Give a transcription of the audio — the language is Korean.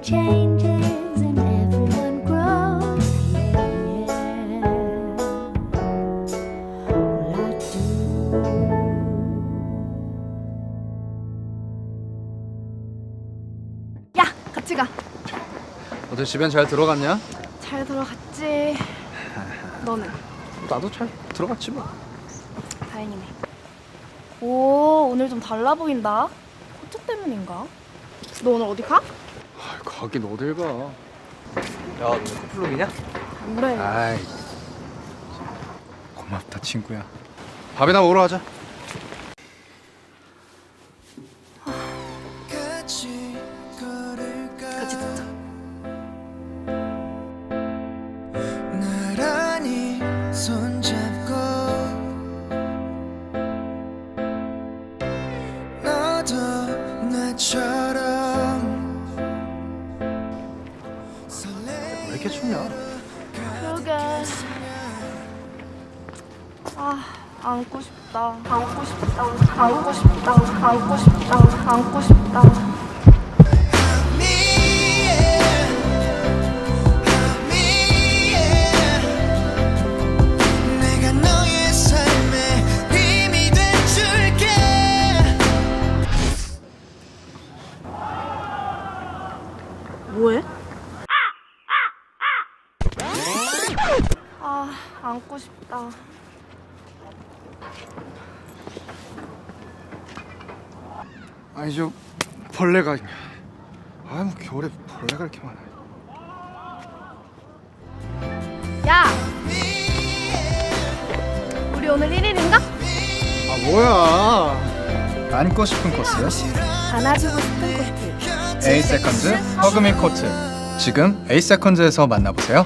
changes and everyone grows. Yeah, well, I do. 야, 같이 가. 어제 집엔 잘 들어갔냐? 잘 들어갔지. 너는? 나도 잘 들어갔지 뭐. 다행이네. 오, 오늘 좀 달라 보인다. 코트 때문인가? 너 오늘 어디 가? 가긴 어딜 가. 야, 너 커플룩이냐? 그래. 아이, 고맙다 친구야. 밥이나 먹으러 가자. 같이 듣자. 나란히 손잡고 너도 나처럼 왜 이렇게 춥냐? 그러게. 아, 안고 싶다. 안고 싶다. 안고 싶다. 안고 싶다. 안고 싶다. 내가 너의 삶에 힘이 돼줄게. 뭐해? 아, 안고 싶다. 아니 저 벌레가. 아 뭐 겨울에 벌레가 이렇게 많아. 야! 우리 오늘 1일인가? 아 뭐야? 안고 싶은 코스요? 안아주고 싶은 코트. A 세컨드 허그미 코트. 지금 A 세컨드에서 만나보세요.